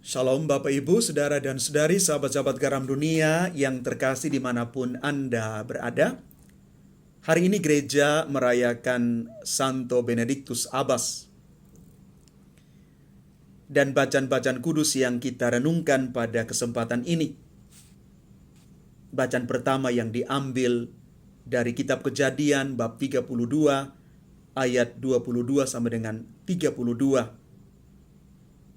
Shalom Bapak Ibu, Saudara dan Saudari, sahabat-sahabat garam dunia yang terkasih dimanapun Anda berada. Hari ini gereja merayakan Santo Benedictus Abbas. Dan bacaan-bacaan kudus yang kita renungkan pada kesempatan ini. Bacaan pertama yang diambil dari kitab Kejadian bab 32 ayat 22 sampai dengan 32.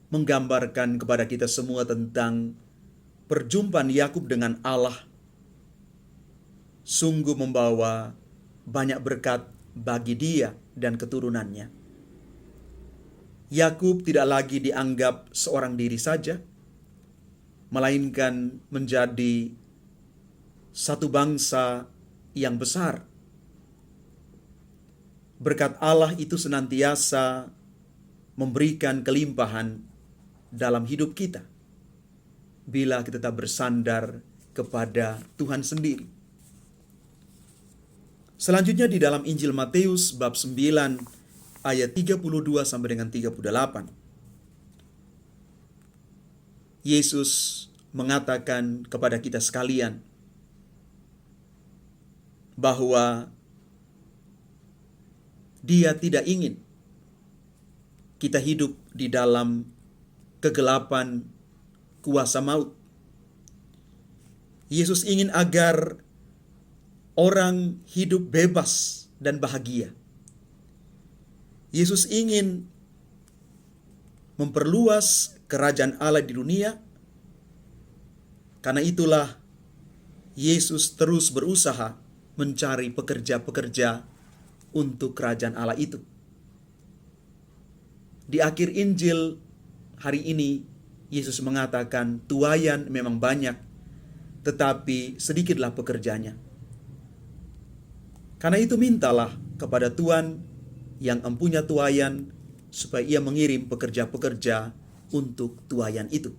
Menggambarkan kepada kita semua tentang perjumpaan Yakub dengan Allah. Sungguh membawa banyak berkat bagi dia dan keturunannya. Yakub tidak lagi dianggap seorang diri saja, melainkan menjadi satu bangsa yang besar. Berkat Allah itu senantiasa memberikan kelimpahan dalam hidup kita, bila kita tetap bersandar kepada Tuhan sendiri. Selanjutnya di dalam Injil Matius bab 9 ayat 32 sampai dengan 38. Yesus mengatakan kepada kita sekalian bahwa Dia tidak ingin kita hidup di dalam kegelapan kuasa maut. Yesus ingin agar orang hidup bebas dan bahagia. Yesus ingin memperluas kerajaan Allah di dunia. Karena itulah Yesus terus berusaha mencari pekerja-pekerja untuk kerajaan Allah itu. Di akhir Injil hari ini, Yesus mengatakan, tuaian memang banyak, tetapi sedikitlah pekerjanya. Karena itu mintalah kepada Tuhan yang empunya tuaian, supaya Ia mengirim pekerja-pekerja untuk tuaian itu.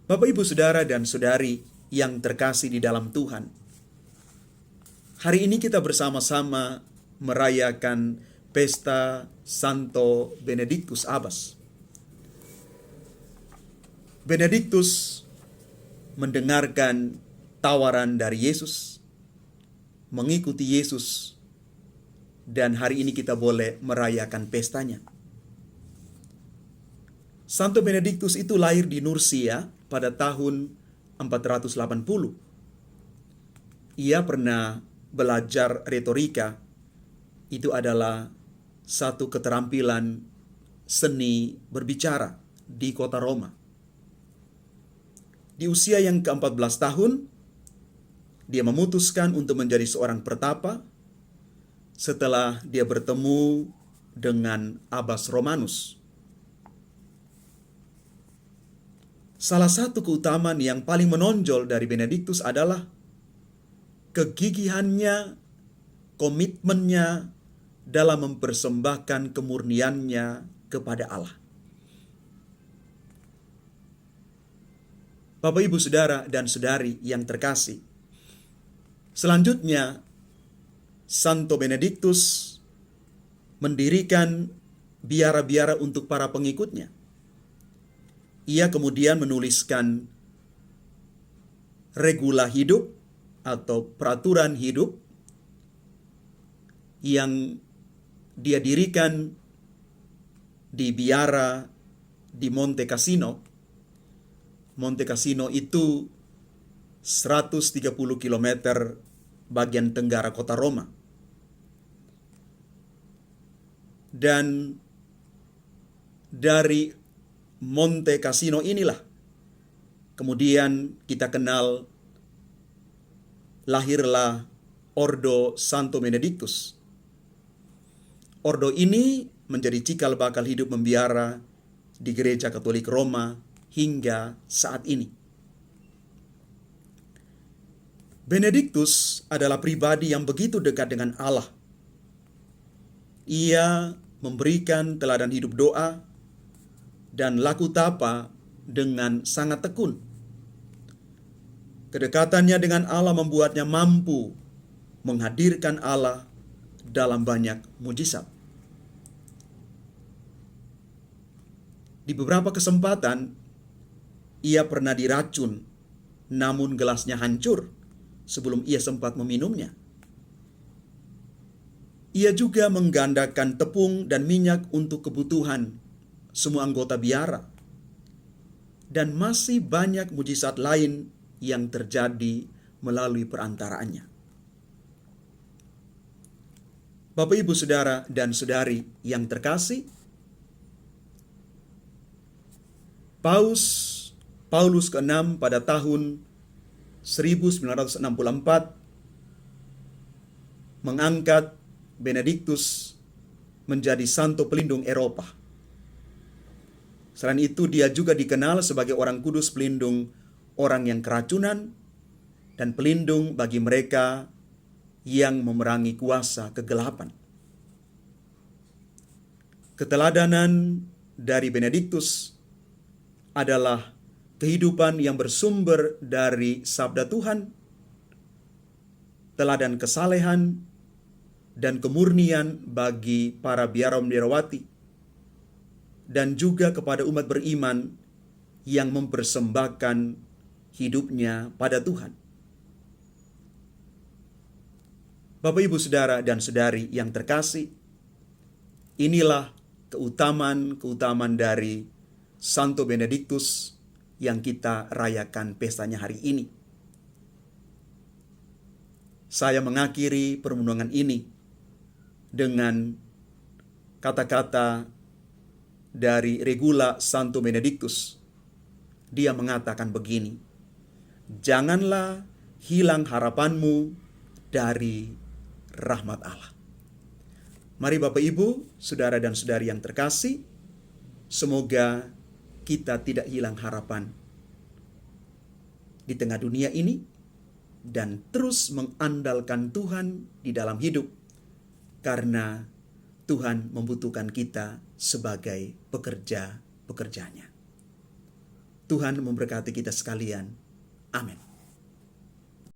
Bapak, Ibu, Saudara, dan Saudari yang terkasih di dalam Tuhan, hari ini kita bersama-sama merayakan pesta Santo Benedictus Abbas. Benedictus mendengarkan tawaran dari Yesus, mengikuti Yesus, dan hari ini kita boleh merayakan pestanya. Santo Benedictus itu lahir di Nursia pada tahun 480. Ia pernah belajar retorika. Itu adalah satu keterampilan seni berbicara di kota Roma. Di usia yang ke-14 tahun, dia memutuskan untuk menjadi seorang pertapa setelah dia bertemu dengan Abbas Romanus. Salah satu keutamaan yang paling menonjol dari Benedictus adalah kegigihannya, komitmennya dalam mempersembahkan kemurniannya kepada Allah. Bapak, Ibu, Saudara, dan Saudari yang terkasih, selanjutnya Santo Benedictus mendirikan biara-biara untuk para pengikutnya. Ia kemudian menuliskan regula hidup atau peraturan hidup yang dia dirikan di biara di Monte Cassino. Monte Cassino itu 130 km bagian tenggara kota Roma. Dan dari Monte Cassino inilah kemudian kita kenal lahirlah Ordo Santo Benedictus. Ordo ini menjadi cikal bakal hidup membiara di Gereja Katolik Roma hingga saat ini. Benedictus adalah pribadi yang begitu dekat dengan Allah. Ia memberikan teladan hidup doa dan laku tapa dengan sangat tekun. Kedekatannya dengan Allah membuatnya mampu menghadirkan Allah dalam banyak mujizat. Di beberapa kesempatan, ia pernah diracun, namun gelasnya hancur sebelum ia sempat meminumnya. Ia juga menggandakan tepung dan minyak untuk kebutuhan semua anggota biara. Dan masih banyak mujizat lain yang terjadi melalui perantaraannya. Bapak, Ibu, Saudara, dan Saudari yang terkasih, Paulus ke-6 pada tahun 1964 mengangkat Benediktus menjadi santo pelindung Eropa. Selain itu, dia juga dikenal sebagai orang kudus pelindung orang yang keracunan dan pelindung bagi mereka yang memerangi kuasa kegelapan. Keteladanan dari Benediktus adalah kehidupan yang bersumber dari sabda Tuhan, teladan kesalehan, dan kemurnian bagi para biarawati, dan juga kepada umat beriman yang mempersembahkan hidupnya pada Tuhan. Bapak, Ibu, Saudara, dan Saudari yang terkasih, inilah keutamaan dari Santo Benediktus yang kita rayakan pestanya hari ini. Saya mengakhiri permenungan ini dengan kata-kata dari Regula Santo Benediktus. Dia mengatakan begini, "Janganlah hilang harapanmu dari rahmat Allah." Mari Bapak, Ibu, Saudara dan Saudari yang terkasih, semoga kita tidak hilang harapan di tengah dunia ini dan terus mengandalkan Tuhan di dalam hidup, karena Tuhan membutuhkan kita sebagai pekerja-pekerjanya. Tuhan memberkati kita sekalian. Amin.